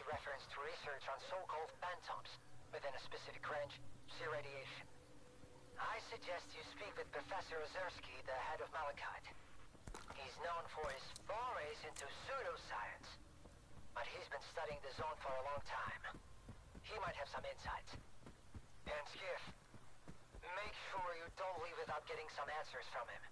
reference to research on so-called phantoms within a specific range, C radiation. I suggest you speak with Professor Ozersky, the head of Malachite. He's known for his forays into pseudoscience, but he's been studying the zone for a long time. He might have some insights. And Skiff, make sure you don't leave without getting some answers from him.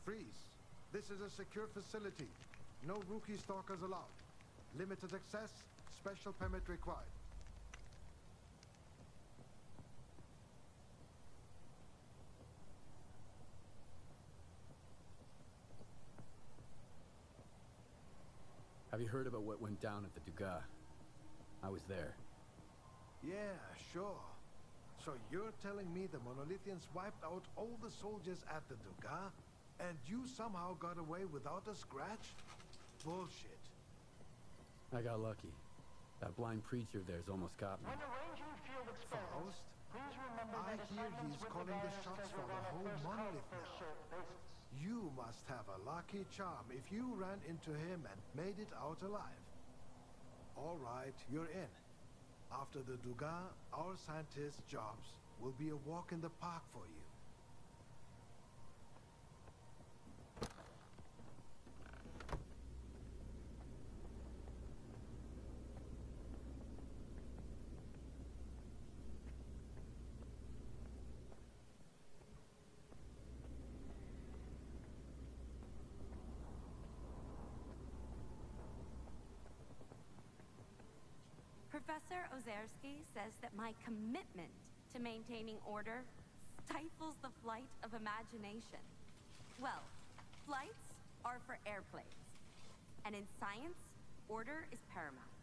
Freeze. This is a secure facility. No rookie stalkers allowed. Limited access. Special permit required. Have you heard about what went down at the Dugas? I was there. Yeah, sure. So you're telling me the Monolithians wiped out all the soldiers at the Dugas, and you somehow got away without a scratch? Bullshit. I got lucky. That blind preacher there's almost got me. When arranging field experiments, Faust? please remember I that hear assignments he's with calling the devices shots are for the on a whole first-come, monolith now. first-served basis. You must have a lucky charm if you ran into him and made it out alive. All right, you're in. After the Dugas, our scientists' jobs will be a walk in the park for you. Professor Ozerski says that my commitment to maintaining order stifles the flight of imagination. Well, flights are for airplanes. And in science, order is paramount.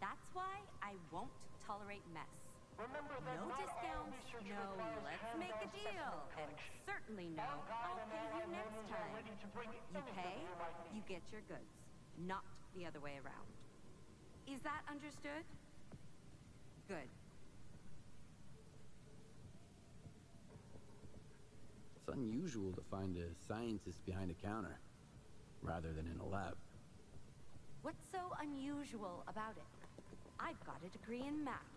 That's why I won't tolerate mess. Remember that No not all discounts, research no requires let's make a hands-on deal, specimen and collection. certainly no Our guide I'll and pay all you our next manuals are time. ready to bring You anything pay, you might need. you get your goods, not the other way around. Is that understood? Good. It's unusual to find a scientist behind a counter, rather than in a lab. What's so unusual about it? I've got a degree in math.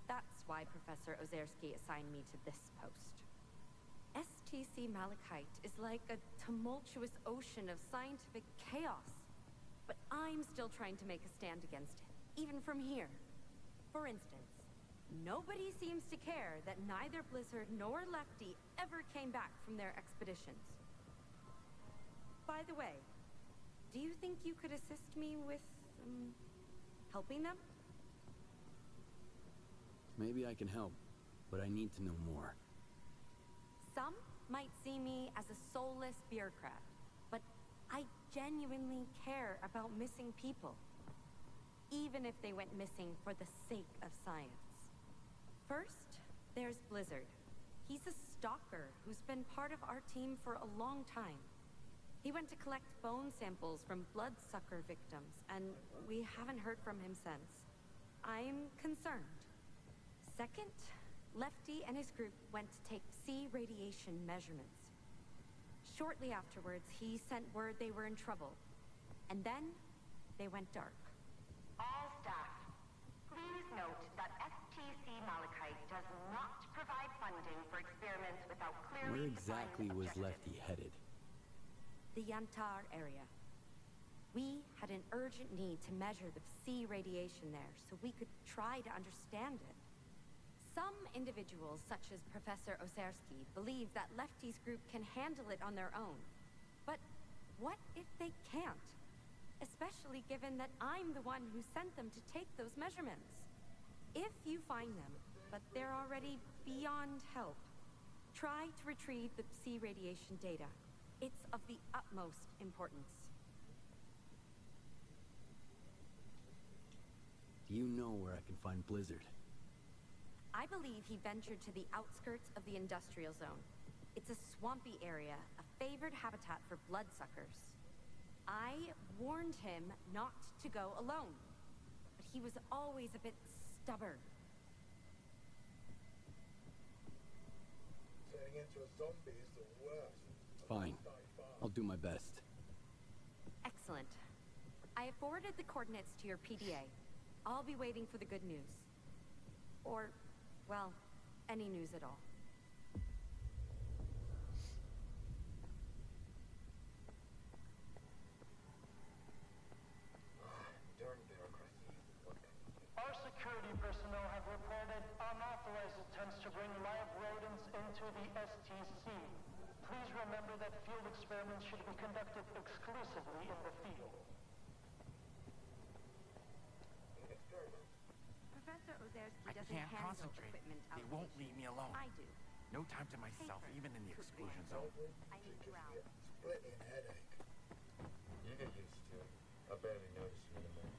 That's why Professor Ozerski assigned me to this post. S.T.A.L.K.E.R is like a tumultuous ocean of scientific chaos. But I'm still trying to make a stand against it, even from here. For instance, nobody seems to care that neither Blizzard nor Lefty ever came back from their expeditions. By the way, do you think you could assist me with, helping them? Maybe I can help, but I need to know more. Some might see me as a soulless bureaucrat, but I genuinely care about missing people. Even if they went missing for the sake of science. First, there's Blizzard. He's a stalker who's been part of our team for a long time. He went to collect bone samples from bloodsucker victims, and we haven't heard from him since. I'm concerned. Second, Lefty and his group went to take sea radiation measurements. Shortly afterwards, he sent word they were in trouble. And then, they went dark. All staff, please note that S.T.A.L.K.E.R does not provide funding for experiments without clearly Where exactly defined was objectives. Lefty headed? The Yantar area. We had an urgent need to measure the sea radiation there so we could try to understand it. Some individuals, such as Professor Ozerski, believe that Lefty's group can handle it on their own. But what if they can't? Especially given that I'm the one who sent them to take those measurements. If you find them, but they're already beyond help, try to retrieve the sea radiation data. It's of the utmost importance. Do you know where I can find Blizzard? I believe he ventured to the outskirts of the industrial zone. It's a swampy area, a favored habitat for bloodsuckers. I warned him not to go alone, but he was always a bit stubborn. Turning into a zombie is the worst. Fine. I'll do my best. Excellent. I have forwarded the coordinates to your PDA. I'll be waiting for the good news. Or, well, any news at all. Darn bureaucracy. What can you do? Our security personnel have reported unauthorized attempts to bring live rodents into the STC. Please remember that field experiments should be conducted exclusively in the field. Experiment. Professor Ozerski I doesn't can't handle concentrate. equipment They won't leave me alone. I do. No time to myself, Paper. even in the Could be. exclusion zone. I need Should just ground. be a splitting headache. You get used to it. I barely notice you anymore.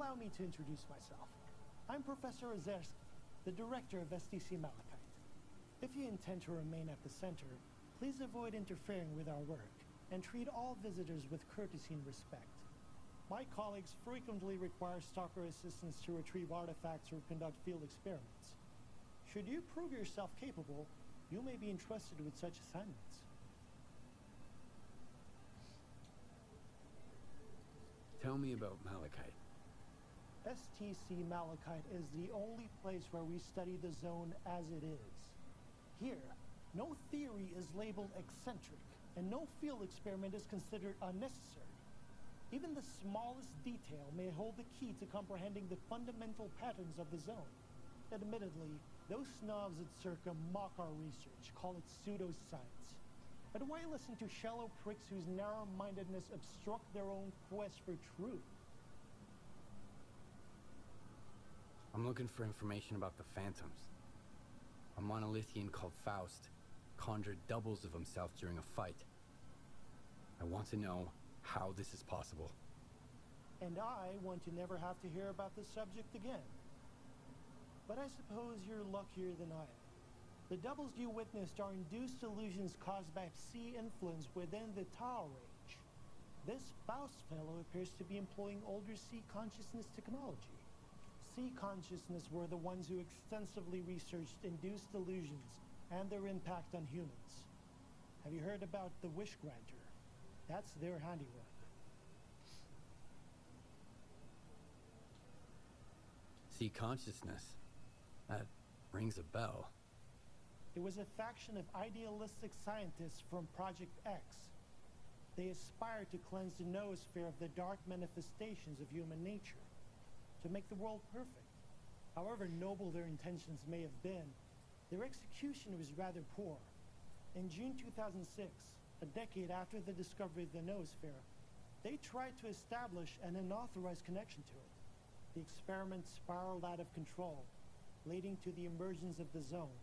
Allow me to introduce myself. I'm Professor S.T.A.L.K.E.R, the director of S.T.A.L.K.E.R. If you intend to remain at the center, please avoid interfering with our work and treat all visitors with courtesy and respect. My colleagues frequently require stalker assistance to retrieve artifacts or conduct field experiments. Should you prove yourself capable, you may be entrusted with such assignments. Tell me about Malachite. S.T.A.L.K.E.R is the only place where we study the zone as it is. Here, no theory is labeled eccentric, and no field experiment is considered unnecessary. Even the smallest detail may hold the key to comprehending the fundamental patterns of the zone. Admittedly, those snobs at Circa mock our research, call it pseudoscience. But why listen to shallow pricks whose narrow-mindedness obstruct their own quest for truth? I'm looking for information about the Phantoms. A monolithian called Faust conjured doubles of himself during a fight. I want to know how this is possible. And I want to never have to hear about this subject again. But I suppose you're luckier than I am. The doubles you witnessed are induced illusions caused by Psi influence within the Tau range. This Faust fellow appears to be employing older Psi consciousness technology. Psi consciousness were the ones who extensively researched induced illusions and their impact on humans. Have you heard about the Wish Granter? That's their handiwork. Psi consciousness? That rings a bell. It was a faction of idealistic scientists from Project X. They aspired to cleanse the noosphere of the dark manifestations of human nature, to make the world perfect. However noble their intentions may have been, their execution was rather poor. In June 2006, a decade after the discovery of the noosphere, they tried to establish an unauthorized connection to it. The experiment spiraled out of control, leading to the emergence of the zone.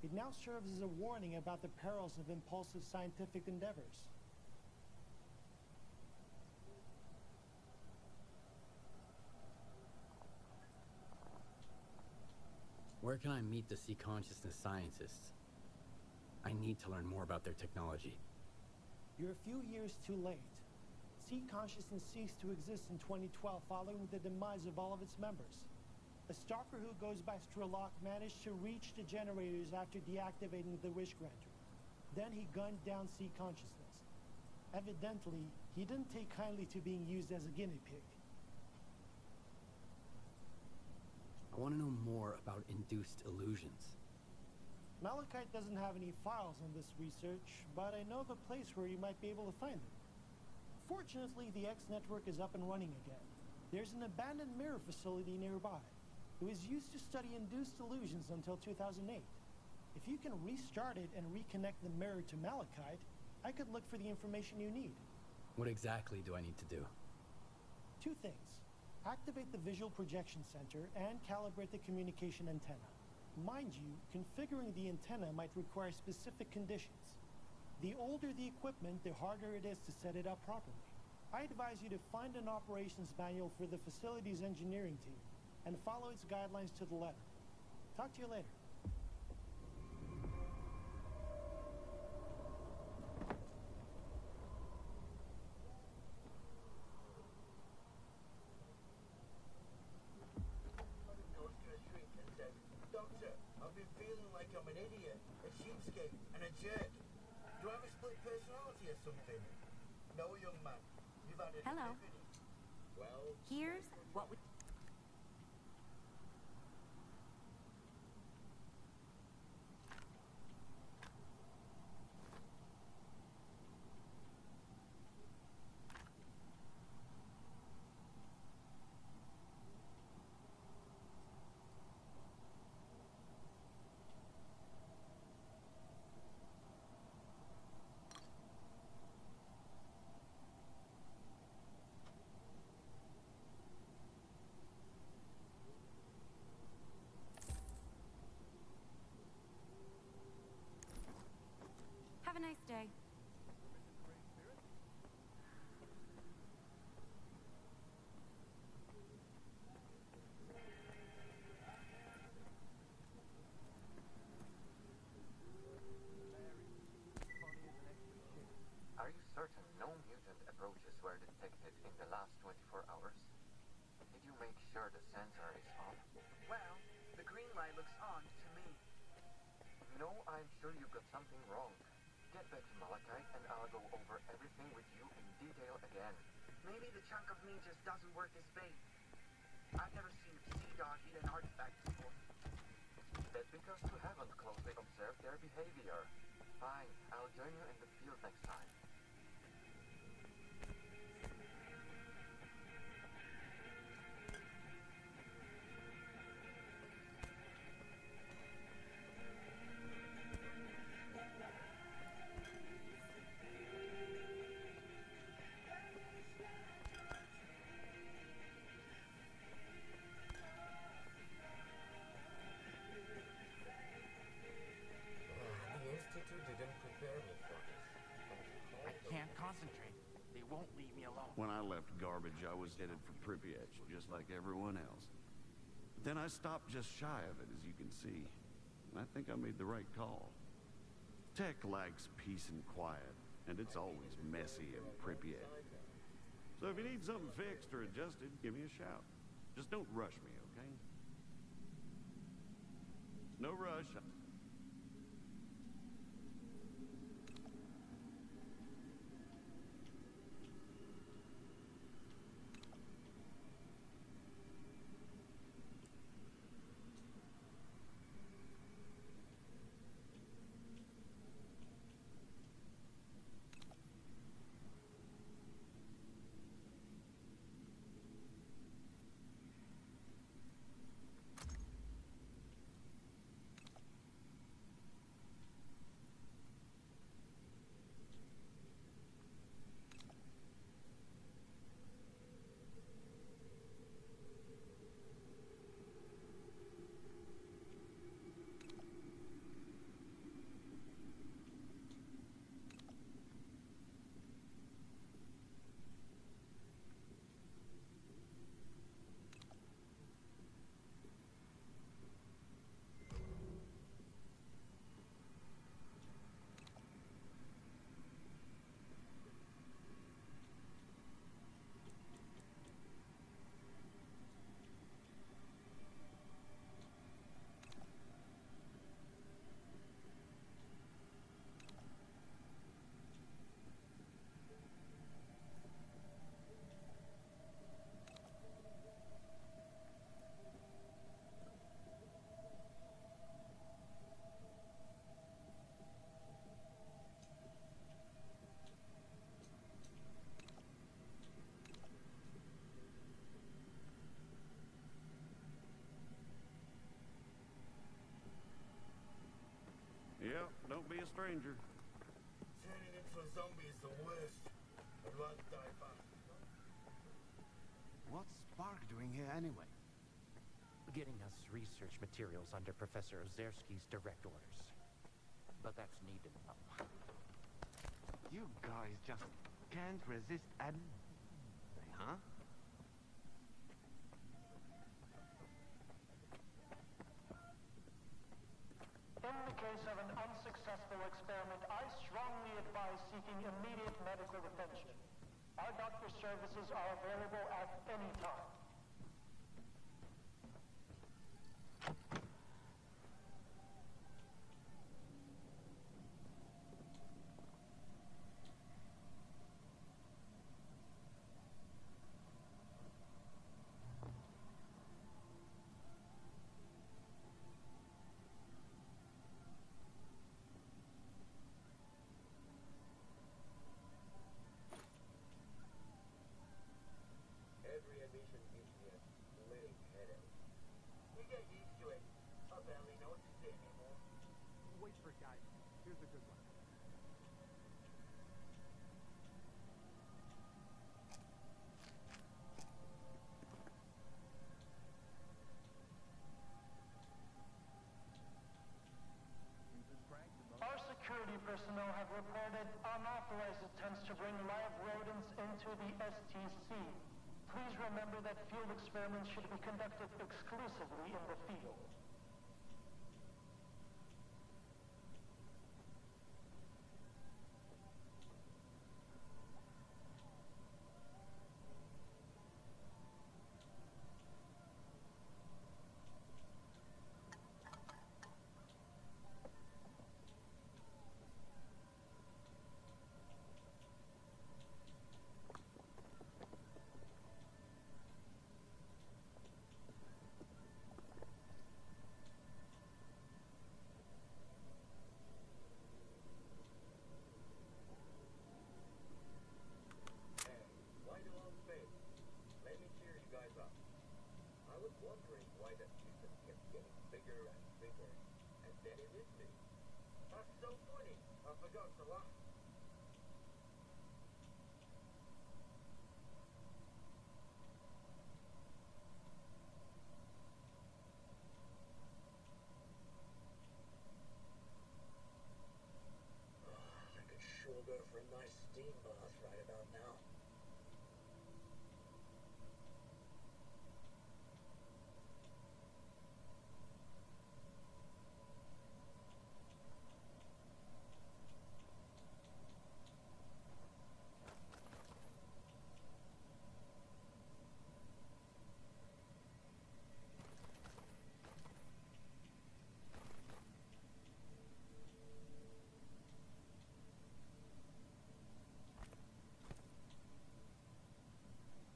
It now serves as a warning about the perils of impulsive scientific endeavors. Where can I meet the Psi consciousness scientists? I need to learn more about their technology. You're a few years too late. Psi consciousness ceased to exist in 2012 following the demise of all of its members. A stalker who goes by S.T.A.L.K.E.R managed to reach the generators after deactivating the Wish Granter. Then he gunned down Psi consciousness. Evidently, he didn't take kindly to being used as a guinea pig. I want to know more about induced illusions. Malachite doesn't have any files on this research, but I know of a place where you might be able to find them. Fortunately, the X network is up and running again. There's an abandoned mirror facility nearby. It was used to study induced illusions until 2008. If you can restart it and reconnect the mirror to Malachite, I could look for the information you need. What exactly do I need to do? Two things. Activate the visual projection center and calibrate the communication antenna. Mind you, configuring the antenna might require specific conditions. The older the equipment, the harder it is to set it up properly. I advise you to find an operations manual for the facility's engineering team and follow its guidelines to the letter. Talk to you later. Doctor, I've been feeling like I'm an idiot, a cheapskate, and a jerk. Do I have a split personality or something? No, young man. You've had an Hello. epiphany. Well, Here's what we... you make sure the sensor is off? Well, the green light looks on to me. No, I'm sure you've got something wrong. Get back to Malachite and I'll go over everything with you in detail again. Maybe the chunk of me just doesn't work this bait. I've never seen a sea dog eat an artifact before. That's because you haven't closely observed their behavior. Fine, I'll join you in the field next time. The Institute didn't prepare me for this. I can't concentrate. They won't leave me alone. When I left Garbage, I was headed for Pripyat, just like everyone else. But then I stopped just shy of it, as you can see. And I think I made the right call. Tech likes peace and quiet, and it's always messy in Pripyat. So if you need something fixed or adjusted, give me a shout. Just don't rush me, okay? No rush. Yeah, don't be a stranger. Turning into a zombie is the worst. I'd rather die fast. What's Spark doing here anyway? Getting us research materials under Professor Ozerski's direct orders. But that's needed now. You guys just can't resist huh? In the case of an unsuccessful experiment, I strongly advise seeking immediate medical attention. Our doctor services are available at any time. Every emission gives me a splitting headache. You get used to it. I barely notice it anymore. Wait for it, guys. Here's a good one. Our security personnel have reported unauthorized attempts to bring live rodents into the STC. Please remember that field experiments should be conducted exclusively in the field. wondering why the system kept getting bigger and bigger, and then it hit me. That's so funny. I forgot to laugh. I could sure go for a nice steam bath right about now.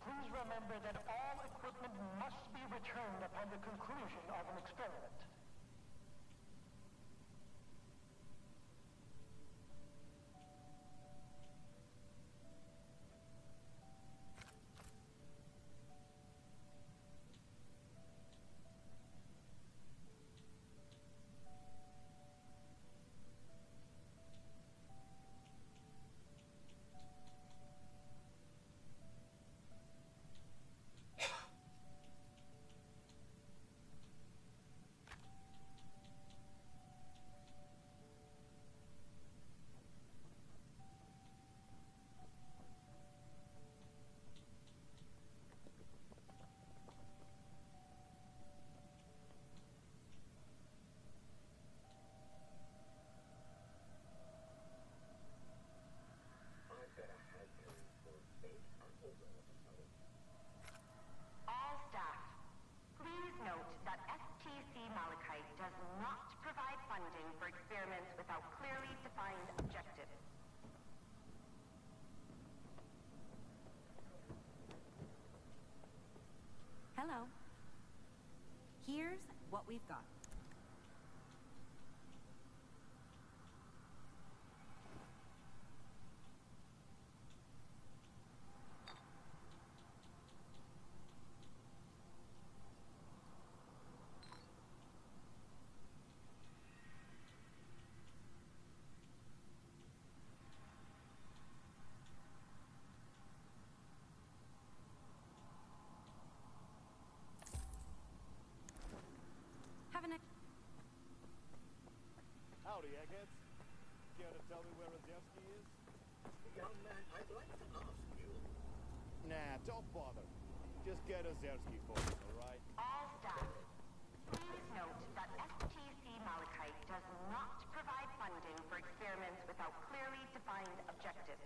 Please remember that all equipment must be returned upon the conclusion of an experiment. I've got a hankering for baked apples all of a sudden. All staff, please note that S.T.A.L.K.E.R does not provide funding for experiments without clearly defined objectives. Hello. Here's what we've got. Have a nice... Howdy, eggheads. Care to tell me where Ozerski is? Young man, I'd like to ask you. Nah, don't bother. Just get Ozerski for me, alright? All staff, please note that S.T.A.L.K.E.R does not provide funding for experiments without clearly defined objectives.